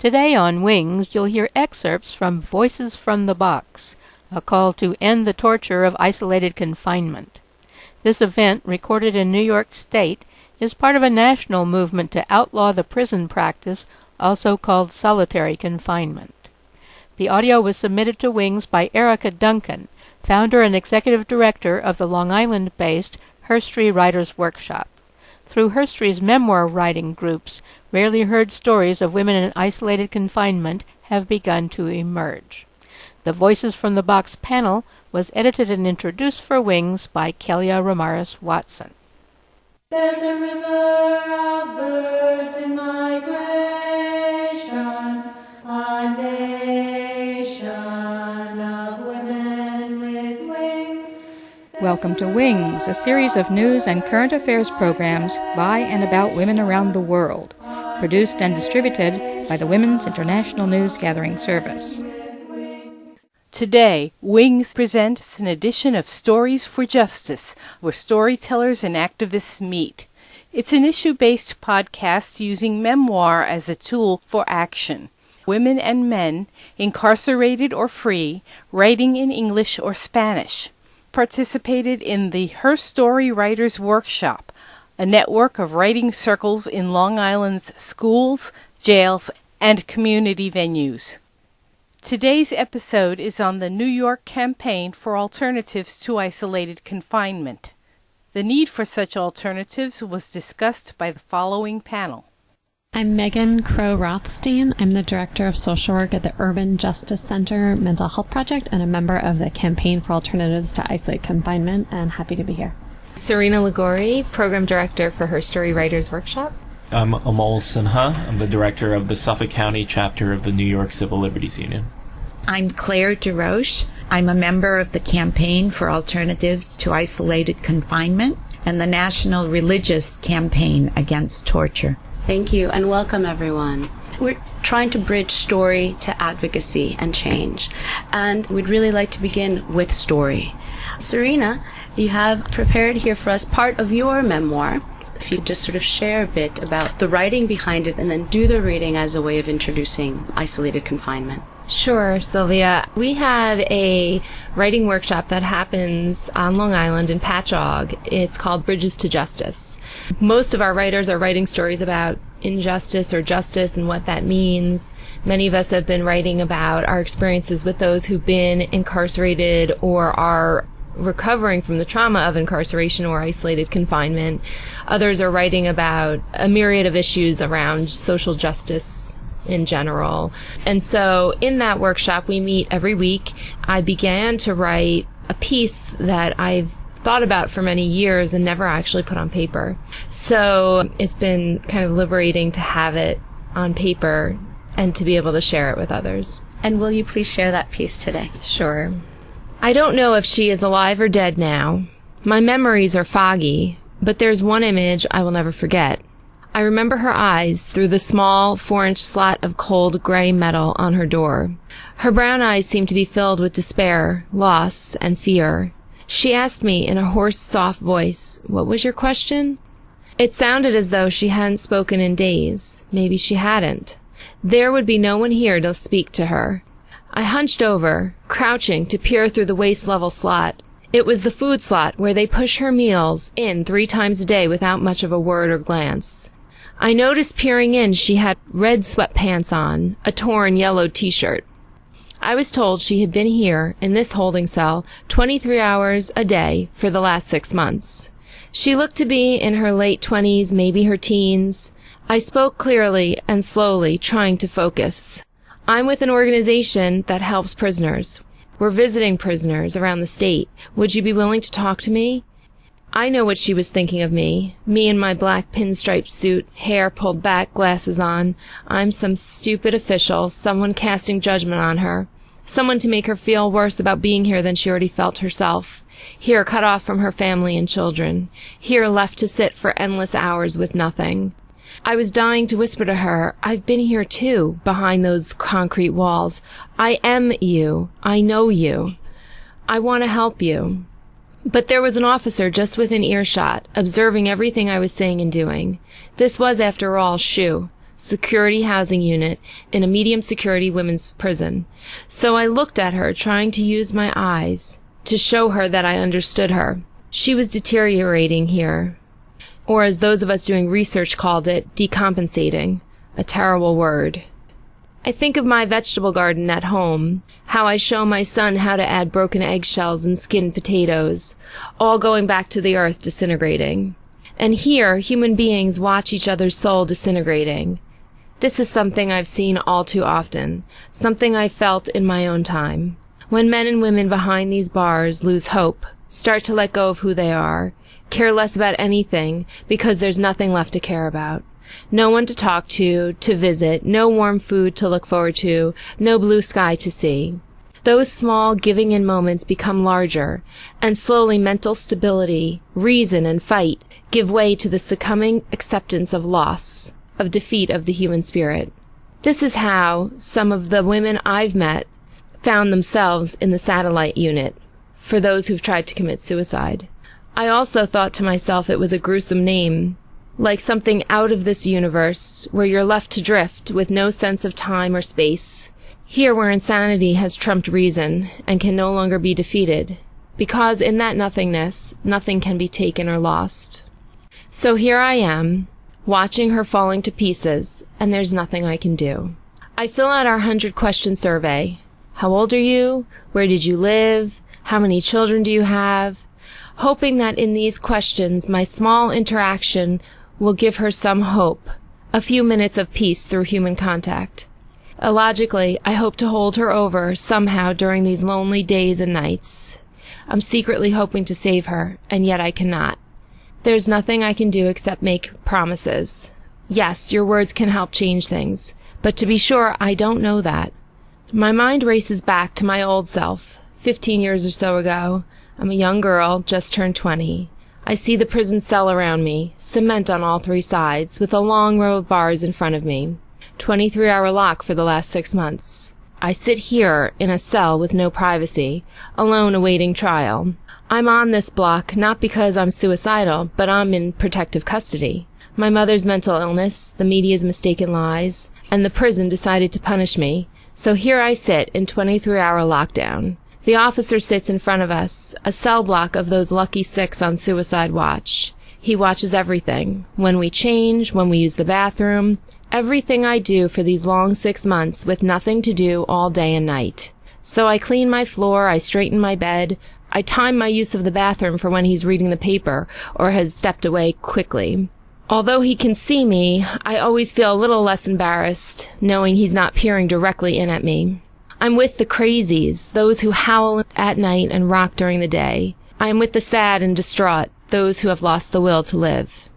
Today on Wings, you'll hear excerpts from Voices from the Box, a call to end the torture of isolated confinement. This event, recorded in New York State, is part of a national movement to outlaw the prison practice, also called solitary confinement. The audio was submitted to Wings by Erica Duncan, founder and executive director of the Long Island-based Herstory Writers' Workshop. Through Herstory's memoir writing groups, rarely heard stories of women in isolated confinement have begun to emerge. The Voices from the Box panel was edited and introduced for Wings by Kellia Ramares-Watson. There's a river of birds in migration, a nation of women with wings. Welcome to Wings, a series of news and current affairs programs by and about women around the world, produced and distributed by the Women's International News Gathering Service. Today, Wings presents an edition of Stories for Justice, where storytellers and activists meet. It's an issue-based podcast using memoir as a tool for action. Women and men, incarcerated or free, writing in English or Spanish, participated in the Herstory Writers' Workshop, a network of writing circles in Long Island's schools, jails, and community venues. Today's episode is on the New York campaign for alternatives to isolated confinement. The need for such alternatives was discussed by the following panel. I'm Megan Crowe-Rothstein. I'm the Director of Social Work at the Urban Justice Center Mental Health Project and a member of the Campaign for Alternatives to Isolated Confinement, and happy to be here. Serena Liguori, Program Director for Herstory Writers' Workshop. I'm Amol Sinha. I'm the Director of the Suffolk County chapter of the New York Civil Liberties Union. I'm Claire DeRoche. I'm a member of the Campaign for Alternatives to Isolated Confinement and the National Religious Campaign Against Torture. Thank you, and welcome everyone. We're trying to bridge story to advocacy and change, and we'd really like to begin with story. Serena, you have prepared here for us part of your memoir. If you could just sort of share a bit about the writing behind it and then do the reading as a way of introducing isolated confinement. Sure, Silvia. We have a writing workshop that happens on Long Island in Patchogue. It's called Bridges to Justice. Most of our writers are writing stories about injustice or justice and what that means. Many of us have been writing about our experiences with those who've been incarcerated or are recovering from the trauma of incarceration or isolated confinement. Others are writing about a myriad of issues around social justice in general. And so in that workshop, we meet every week. I began to write a piece that I've thought about for many years and never actually put on paper. So it's been kind of liberating to have it on paper and to be able to share it with others. And will you please share that piece today? Sure. I don't know if she is alive or dead now. My memories are foggy, but there's one image I will never forget. I remember her eyes through the small 4-inch slot of cold gray metal on her door. Her brown eyes seemed to be filled with despair, loss, and fear. She asked me in a hoarse, soft voice, "What was your question?" It sounded as though she hadn't spoken in days. Maybe she hadn't. There would be no one here to speak to her. I hunched over, crouching to peer through the waist-level slot. It was the food slot where they push her meals in 3 times a day without much of a word or glance. I noticed peering in she had red sweatpants on, a torn yellow t-shirt. I was told she had been here, in this holding cell, 23 hours a day for the last 6 months. She looked to be in her late 20s, maybe her teens. I spoke clearly and slowly, trying to focus. I'm with an organization that helps prisoners. We're visiting prisoners around the state. Would you be willing to talk to me? I know what she was thinking of me in my black pinstripe suit, hair pulled back, glasses on. I'm some stupid official, someone casting judgment on her, someone to make her feel worse about being here than she already felt herself. Here cut off from her family and children. Here left to sit for endless hours with nothing. I was dying to whisper to her, I've been here too, behind those concrete walls. I am you. I know you. I want to help you. But there was an officer just within earshot, observing everything I was saying and doing. This was, after all, Shu. security housing unit in a medium security women's prison. So I looked at her, trying to use my eyes to show her that I understood her. She was deteriorating here, or as those of us doing research called it, decompensating, a terrible word. I think of my vegetable garden at home, how I show my son how to add broken eggshells and skinned potatoes, all going back to the earth disintegrating. And here, human beings watch each other's soul disintegrating. This is something I've seen all too often, something I felt in my own time. When men and women behind these bars lose hope, start to let go of who they are, care less about anything because there's nothing left to care about. No one to talk to visit, no warm food to look forward to, no blue sky to see. Those small giving-in moments become larger, and slowly mental stability, reason, and fight give way to the succumbing acceptance of loss, of defeat of the human spirit. This is how some of the women I've met found themselves in the satellite unit, for those who've tried to commit suicide. I also thought to myself it was a gruesome name, like something out of this universe, where you're left to drift with no sense of time or space. Here where insanity has trumped reason and can no longer be defeated, because in that nothingness, nothing can be taken or lost. So here I am, watching her falling to pieces, and there's nothing I can do. I fill out our 100-question survey. How old are you? Where did you live? How many children do you have? Hoping that in these questions my small interaction will give her some hope, a few minutes of peace through human contact. Illogically, I hope to hold her over somehow during these lonely days and nights. I'm secretly hoping to save her, and yet I cannot. There's nothing I can do except make promises. Yes, your words can help change things, but to be sure, I don't know that. My mind races back to my old self, 15 years or so ago. I'm a young girl, just turned 20. I see the prison cell around me, cement on all three sides, with a long row of bars in front of me. 23-hour lock for the last 6 months. I sit here in a cell with no privacy, alone awaiting trial. I'm on this block not because I'm suicidal, but I'm in protective custody. My mother's mental illness, the media's mistaken lies, and the prison decided to punish me. So here I sit in 23-hour lockdown. The officer sits in front of us, a cell block of those lucky 6 on suicide watch. He watches everything. When we change, when we use the bathroom, everything I do for these long 6 months with nothing to do all day and night. So I clean my floor, I straighten my bed, I time my use of the bathroom for when he's reading the paper or has stepped away quickly. Although he can see me, I always feel a little less embarrassed, knowing he's not peering directly in at me. I'm with the crazies, those who howl at night and rock during the day. I am with the sad and distraught, those who have lost the will to live.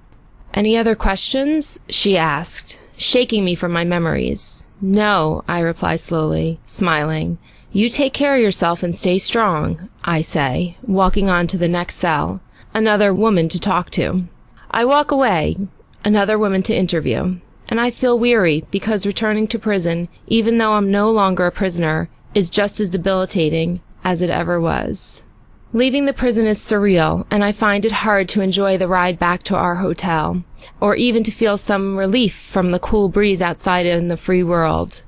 Any other questions? She asked, shaking me from my memories. No, I reply slowly, smiling. You take care of yourself and stay strong, I say, walking on to the next cell. Another woman to talk to. I walk away, another woman to interview. And I feel weary because returning to prison, even though I'm no longer a prisoner, is just as debilitating as it ever was. Leaving the prison is surreal, and I find it hard to enjoy the ride back to our hotel, or even to feel some relief from the cool breeze outside in the free world.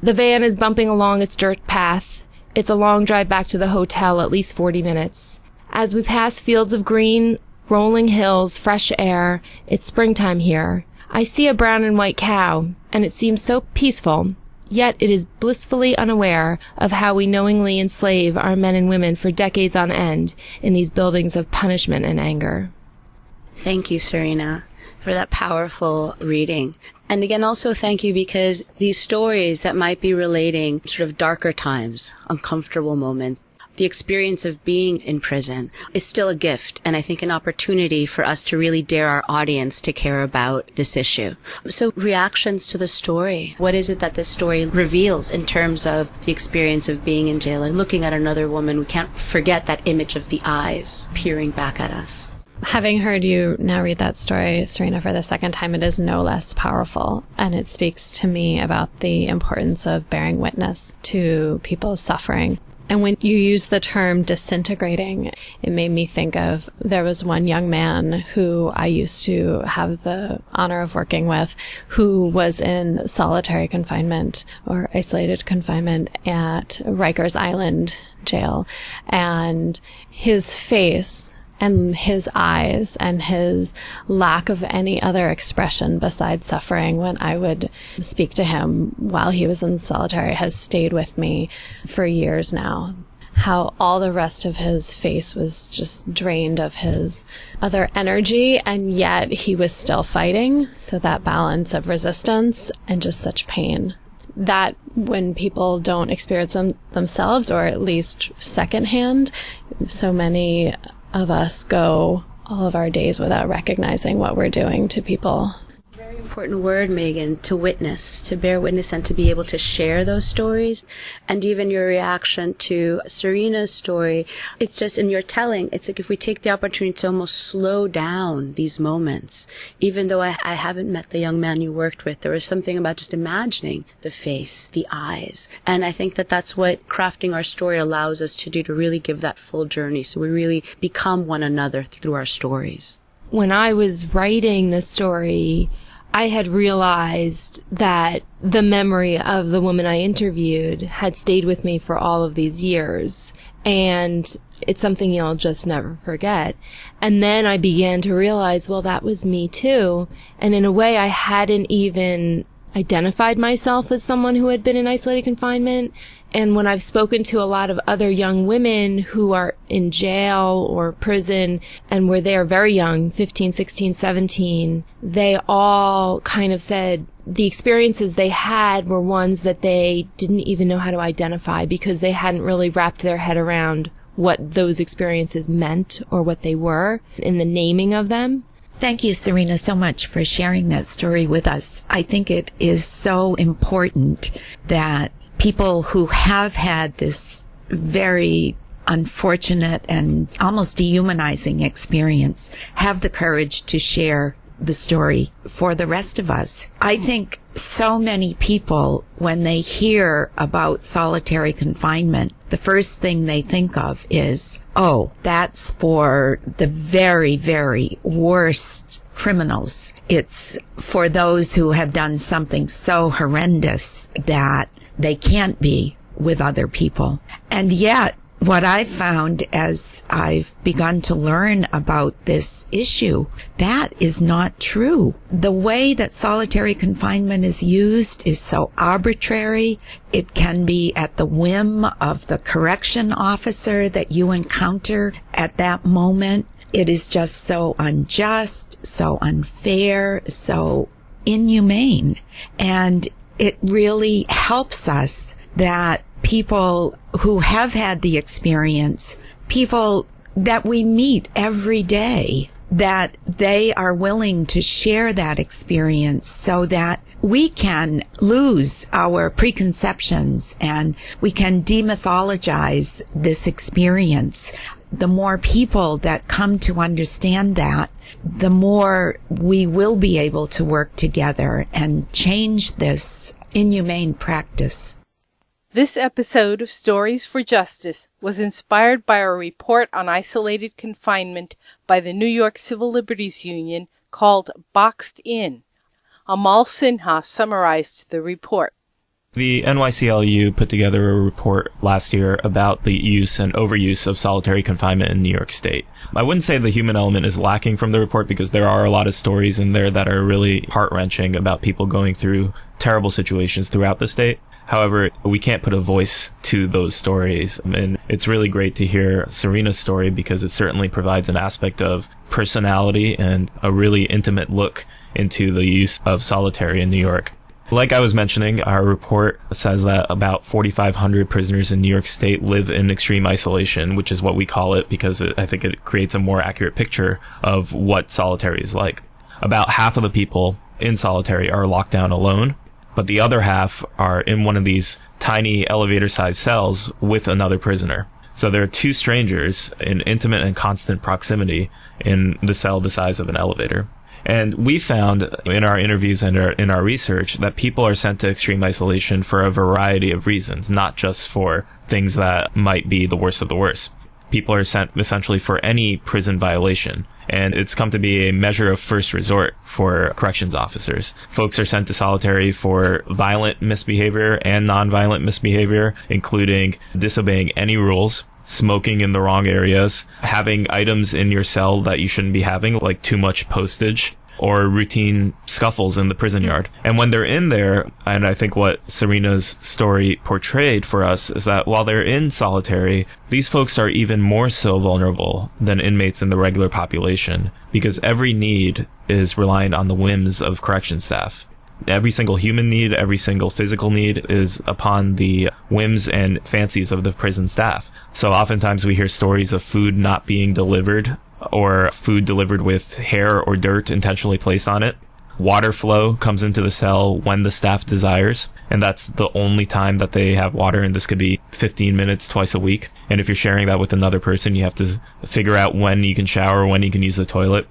The van is bumping along its dirt path. It's a long drive back to the hotel, at least 40 minutes. As we pass fields of green, rolling hills, fresh air, it's springtime here. I see a brown and white cow, and it seems so peaceful, yet it is blissfully unaware of how we knowingly enslave our men and women for decades on end in these buildings of punishment and anger. Thank you, Serena, for that powerful reading. And again, also thank you because these stories that might be relating sort of darker times, uncomfortable moments, the experience of being in prison is still a gift, and I think an opportunity for us to really dare our audience to care about this issue. So reactions to the story. What is it that this story reveals in terms of the experience of being in jail and looking at another woman? We can't forget that image of the eyes peering back at us. Having heard you now read that story, Serena, for the second time, it is no less powerful. And it speaks to me about the importance of bearing witness to people's suffering. And when you use the term disintegrating, it made me think of, there was one young man who I used to have the honor of working with who was in solitary confinement or isolated confinement at Rikers Island jail. And his face and his eyes and his lack of any other expression besides suffering when I would speak to him while he was in solitary has stayed with me for years now. How all the rest of his face was just drained of his other energy, and yet he was still fighting. So that balance of resistance and just such pain. That when people don't experience them themselves, or at least secondhand, so many of us go all of our days without recognizing what we're doing to people. Very important word, Megan, to witness, to bear witness and to be able to share those stories. And even your reaction to Serena's story, it's just in your telling, it's like if we take the opportunity to almost slow down these moments, even though I haven't met the young man you worked with, there was something about just imagining the face, the eyes. And I think that that's what crafting our story allows us to do, to really give that full journey. So we really become one another through our stories. When I was writing the story, I had realized that the memory of the woman I interviewed had stayed with me for all of these years. And it's something you'll just never forget. And then I began to realize, well, that was me too. And in a way, I hadn't even identified myself as someone who had been in isolated confinement. And when I've spoken to a lot of other young women who are in jail or prison and where they are very young, 15, 16, 17, they all kind of said the experiences they had were ones that they didn't even know how to identify because they hadn't really wrapped their head around what those experiences meant or what they were in the naming of them. Thank you, Serena, so much for sharing that story with us. I think it is so important that people who have had this very unfortunate and almost dehumanizing experience have the courage to share the story for the rest of us. I think so many people, when they hear about solitary confinement, the first thing they think of is, oh, that's for the very, very worst criminals. It's for those who have done something so horrendous that they can't be with other people. And yet, what I've found as I've begun to learn about this issue, that is not true. The way that solitary confinement is used is so arbitrary. It can be at the whim of the correction officer that you encounter at that moment. It is just so unjust, so unfair, so inhumane. And it really helps us that people who have had the experience, people that we meet every day, that they are willing to share that experience so that we can lose our preconceptions and we can demythologize this experience. The more people that come to understand that, the more we will be able to work together and change this inhumane practice. This episode of Stories for Justice was inspired by a report on isolated confinement by the New York Civil Liberties Union called Boxed In. Amol Sinha summarized the report. The NYCLU put together a report last year about the use and overuse of solitary confinement in New York State. I wouldn't say the human element is lacking from the report because there are a lot of stories in there that are really heart-wrenching about people going through terrible situations throughout the state. However, we can't put a voice to those stories. And it's really great to hear Serena's story because it certainly provides an aspect of personality and a really intimate look into the use of solitary in New York. Like I was mentioning, our report says that about 4,500 prisoners in New York State live in extreme isolation, which is what we call it because I think it creates a more accurate picture of what solitary is like. About half of the people in solitary are locked down alone, but the other half are in one of these tiny elevator-sized cells with another prisoner. So there are two strangers in intimate and constant proximity in the cell the size of an elevator. And we found in our interviews and in our research that people are sent to extreme isolation for a variety of reasons, not just for things that might be the worst of the worst. People are sent essentially for any prison violation. And it's come to be a measure of first resort for corrections officers. Folks are sent to solitary for violent misbehavior and nonviolent misbehavior, including disobeying any rules, smoking in the wrong areas, having items in your cell that you shouldn't be having, like too much postage, or routine scuffles in the prison yard. And when they're in there, and I think what Serena's story portrayed for us is that while they're in solitary, these folks are even more so vulnerable than inmates in the regular population, because every need is reliant on the whims of correction staff. Every single human need, every single physical need is upon the whims and fancies of the prison staff. So oftentimes we hear stories of food not being delivered, or food delivered with hair or dirt intentionally placed on it. Water flow comes into the cell when the staff desires, and that's the only time that they have water, and this could be 15 minutes twice a week. And if you're sharing that with another person, you have to figure out when you can shower, when you can use the toilet.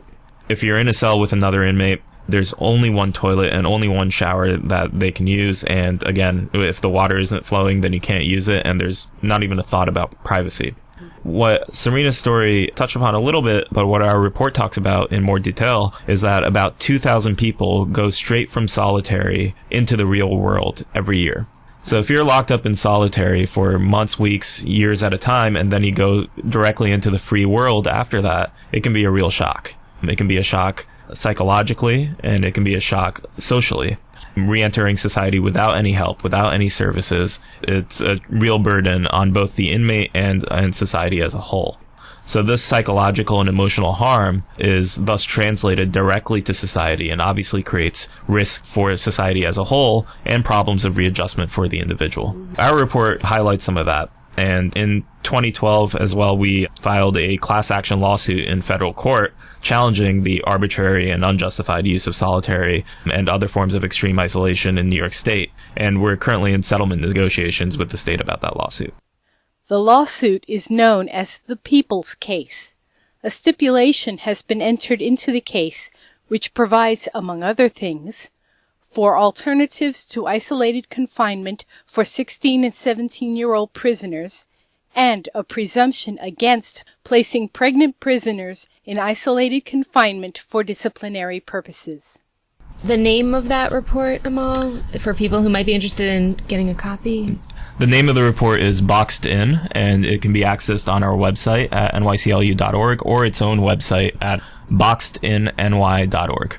If you're in a cell with another inmate, there's only one toilet and only one shower that they can use, and again, if the water isn't flowing, then you can't use it, and there's not even a thought about privacy. What Serena's story touched upon a little bit, but what our report talks about in more detail, is that about 2,000 people go straight from solitary into the real world every year. So if you're locked up in solitary for months, weeks, years at a time, and then you go directly into the free world after that, it can be a real shock. It can be a shock psychologically, and it can be a shock socially. Re-entering society without any help, without any services, it's a real burden on both the inmate and society as a whole. So this psychological and emotional harm is thus translated directly to society and obviously creates risk for society as a whole and problems of readjustment for the individual. Our report highlights some of that. And in 2012 as well, we filed a class action lawsuit in federal court challenging the arbitrary and unjustified use of solitary and other forms of extreme isolation in New York State. And we're currently in settlement negotiations with the state about that lawsuit. The lawsuit is known as the People's Case. A stipulation has been entered into the case which provides, among other things, for alternatives to isolated confinement for 16 and 17-year-old prisoners, and a presumption against placing pregnant prisoners in isolated confinement for disciplinary purposes. The name of that report, Amol, for people who might be interested in getting a copy? The name of the report is Boxed In, and it can be accessed on our website at nyclu.org or its own website at boxedinny.org.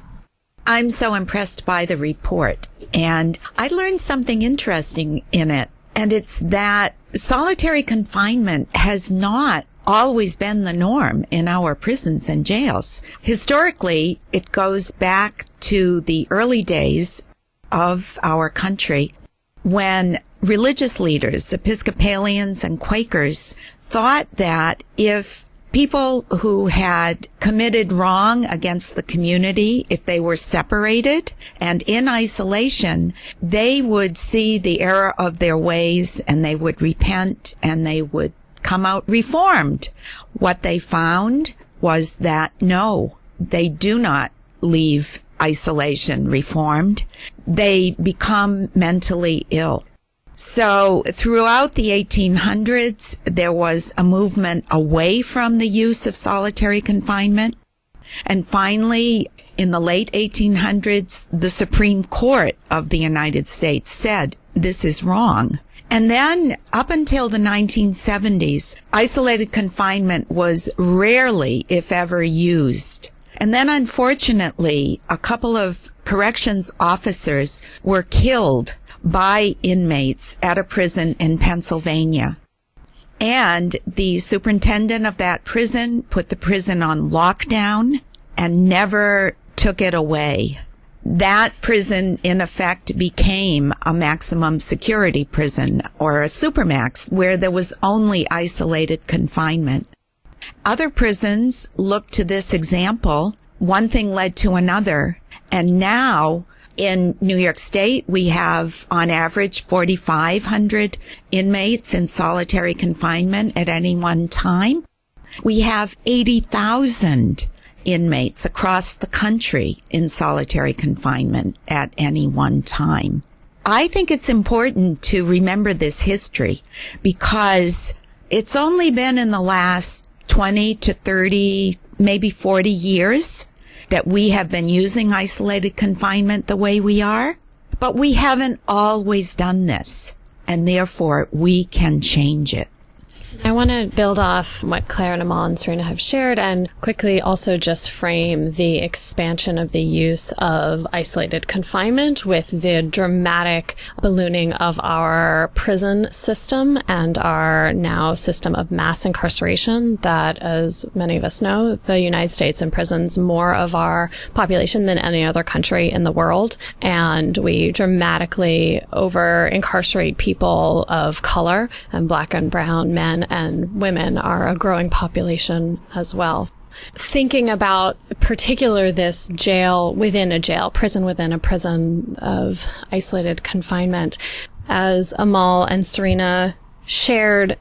I'm so impressed by the report, and I learned something interesting in it, and it's that solitary confinement has not always been the norm in our prisons and jails. Historically, it goes back to the early days of our country when religious leaders, Episcopalians and Quakers, thought that if people who had committed wrong against the community, if they were separated and in isolation, they would see the error of their ways and they would repent and they would come out reformed. What they found was that no, they do not leave isolation reformed. They become mentally ill. So throughout the 1800s, there was a movement away from the use of solitary confinement. And finally, in the late 1800s, the Supreme Court of the United States said this is wrong. And then up until the 1970s, isolated confinement was rarely, if ever, used. And then unfortunately, a couple of corrections officers were killed by inmates at a prison in Pennsylvania. And the superintendent of that prison put the prison on lockdown and never took it away. That prison, in effect, became a maximum security prison, or a supermax, where there was only isolated confinement. Other prisons looked to this example. One thing led to another. And now, in New York State, we have, on average, 4,500 inmates in solitary confinement at any one time. We have 80,000 inmates across the country in solitary confinement at any one time. I think it's important to remember this history because it's only been in the last 20 to 30, maybe 40 years that we have been using isolated confinement the way we are. But we haven't always done this, and therefore we can change it. I want to build off what Claire and Amol and Serena have shared and quickly also just frame the expansion of the use of isolated confinement with the dramatic ballooning of our prison system and our now system of mass incarceration that, as many of us know, the United States imprisons more of our population than any other country in the world. And we dramatically over-incarcerate people of color, and Black and brown men and women are a growing population as well. Thinking about particular this jail within a jail, prison within a prison of isolated confinement, as Amol and Serena shared,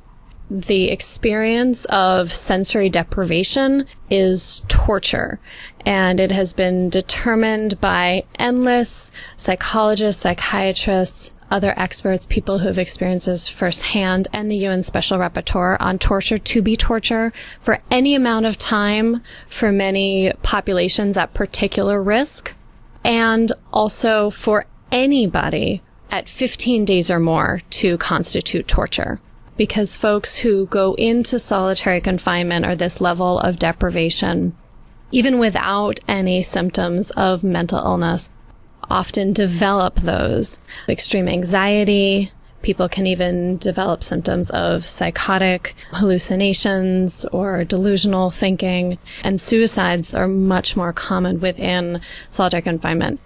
the experience of sensory deprivation is torture. And it has been determined by endless psychologists, psychiatrists, other experts, people who have experienced this firsthand, and the UN Special Rapporteur on torture to be torture for any amount of time for many populations at particular risk, and also for anybody at 15 days or more to constitute torture. Because folks who go into solitary confinement or this level of deprivation, even without any symptoms of mental illness, often develop those. Extreme anxiety. People can even develop symptoms of psychotic hallucinations or delusional thinking. And suicides are much more common within solitary confinement.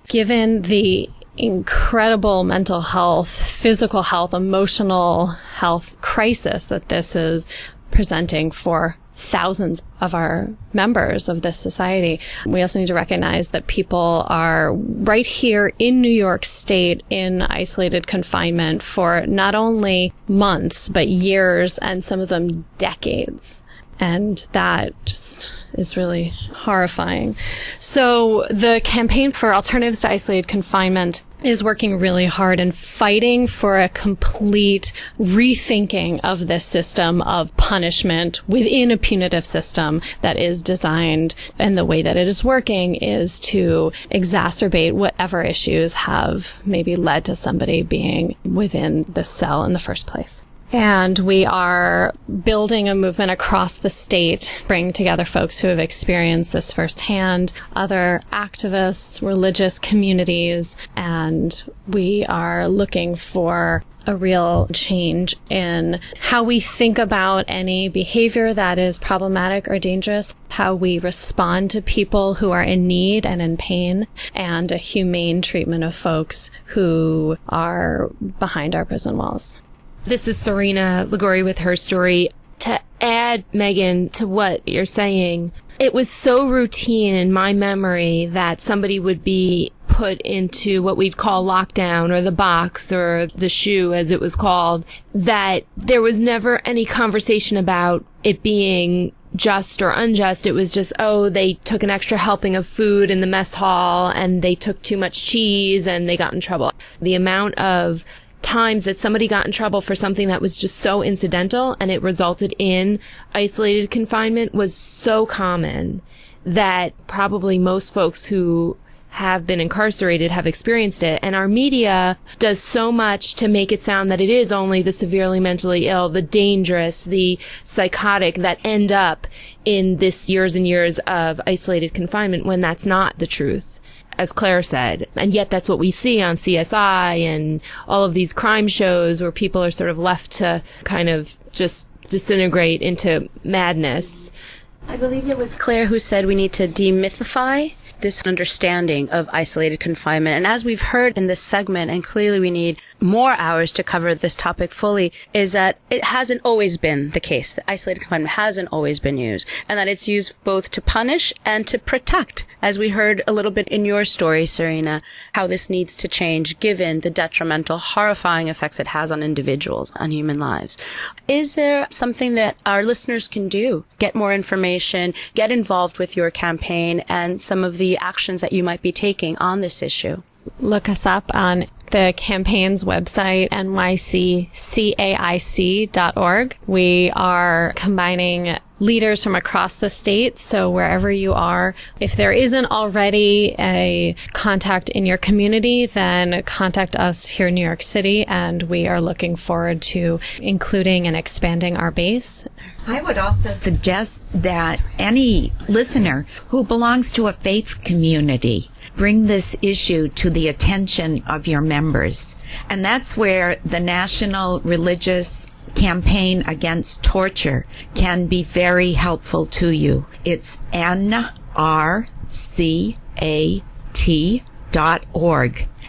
Given the incredible mental health, physical health, emotional health crisis that this is presenting for thousands of our members of this society, we also need to recognize that people are right here in New York State in isolated confinement for not only months, but years, and some of them decades. And that just is really horrifying. So the Campaign for Alternatives to Isolated Confinement is working really hard and fighting for a complete rethinking of this system of punishment within a punitive system that is designed, and the way that it is working is to exacerbate whatever issues have maybe led to somebody being within the cell in the first place. And we are building a movement across the state, bringing together folks who have experienced this firsthand, other activists, religious communities, and we are looking for a real change in how we think about any behavior that is problematic or dangerous, how we respond to people who are in need and in pain, and a humane treatment of folks who are behind our prison walls. This is Serena Liguori with Herstory. To add, Megan, to what you're saying, it was so routine in my memory that somebody would be put into what we'd call lockdown, or the box, or the shoe as it was called, that there was never any conversation about it being just or unjust. It was just, oh, they took an extra helping of food in the mess hall and they took too much cheese and they got in trouble. The amount of times that somebody got in trouble for something that was just so incidental and it resulted in isolated confinement was so common that probably most folks who have been incarcerated have experienced it. And our media does so much to make it sound that it is only the severely mentally ill, the dangerous, the psychotic that end up in this years and years of isolated confinement, when that's not the truth, as Claire said. And yet that's what we see on CSI and all of these crime shows where people are sort of left to kind of just disintegrate into madness. I believe it was Claire who said we need to demythify this understanding of isolated confinement. And as we've heard in this segment, and clearly we need more hours to cover this topic fully, is that it hasn't always been the case. That isolated confinement hasn't always been used, and that it's used both to punish and to protect, as we heard a little bit in your story, Serena, how this needs to change given the detrimental, horrifying effects it has on individuals, on human lives. Is there something that our listeners can do? Get more information, get involved with your campaign and some of the actions that you might be taking on this issue? Look us up on the campaign's website, NYCLU.org. We are combining leaders from across the state. So wherever you are, if there isn't already a contact in your community, then contact us here in New York City, and we are looking forward to including and expanding our base. I would also suggest that any listener who belongs to a faith community bring this issue to the attention of your members. And that's where the National Religious Campaign Against Torture can be very helpful to you. It's NRCAT.org.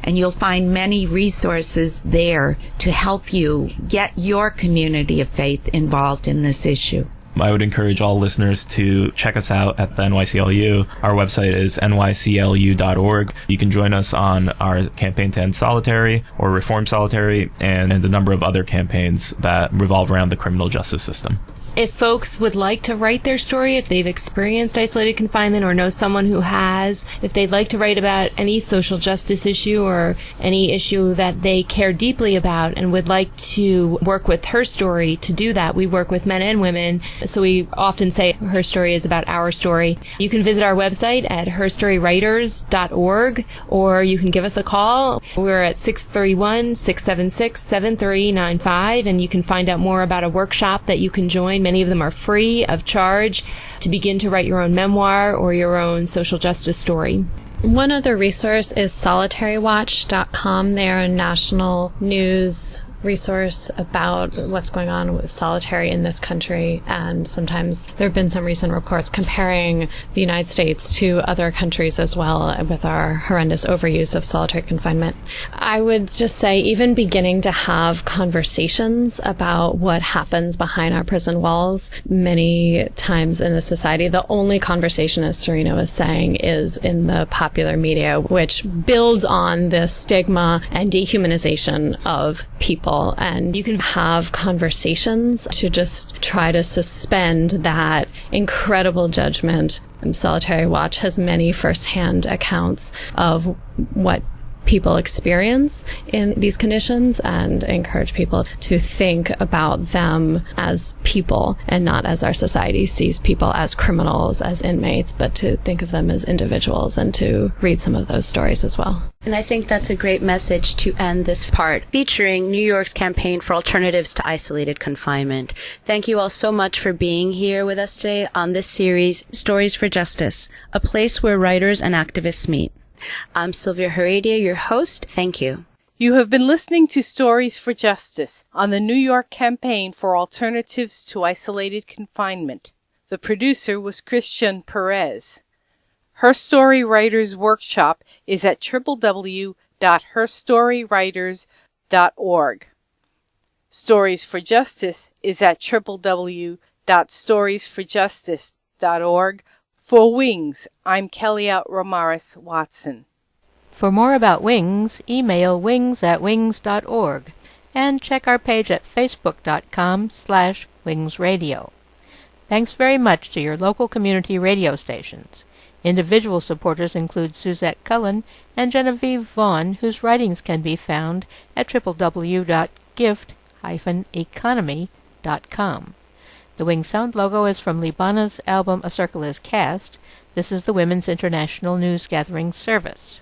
And you'll find many resources there to help you get your community of faith involved in this issue. I would encourage all listeners to check us out at the NYCLU. Our website is NYCLU.org. You can join us on our campaign to end solitary or reform solitary and a number of other campaigns that revolve around the criminal justice system. If folks would like to write their story, if they've experienced isolated confinement or know someone who has, if they'd like to write about any social justice issue or any issue that they care deeply about and would like to work with Herstory to do that, we work with men and women. So we often say Herstory is about our story. You can visit our website at herstorywriters.org, or you can give us a call. We're at 631-676-7395, and you can find out more about a workshop that you can join. Many of them are free of charge to begin to write your own memoir or your own social justice story. One other resource is solitarywatch.com. They're a national news resource about what's going on with solitary in this country, and sometimes there have been some recent reports comparing the United States to other countries as well with our horrendous overuse of solitary confinement. I would just say even beginning to have conversations about what happens behind our prison walls. Many times in the society, the only conversation, as Serena was saying, is in the popular media, which builds on this stigma and dehumanization of people. And you can have conversations to just try to suspend that incredible judgment. Solitary Watch has many firsthand accounts of what people experience in these conditions, and encourage people to think about them as people and not as our society sees people, as criminals, as inmates, but to think of them as individuals and to read some of those stories as well. And I think that's a great message to end this part, featuring New York's campaign for alternatives to isolated confinement. Thank you all so much for being here with us today on this series, Stories for Justice, a place where writers and activists meet. I'm Silvia Heredia, your host. Thank you. You have been listening to Stories for Justice on the New York Campaign for Alternatives to Isolated Confinement. The producer was Christian Perez. Herstory Writers Workshop is at www.herstorywriters.org. Stories for Justice is at www.storiesforjustice.org. For Wings, I'm Kellia Ramares-Watson. For more about Wings, email wings@wings.org and check our page at facebook.com/wingsradio. Thanks very much to your local community radio stations. Individual supporters include Suzette Cullen and Genevieve Vaughn, whose writings can be found at www.gift-economy.com. The Wing Sound logo is from Libana's album A Circle Is Cast. This is the Women's International News Gathering Service.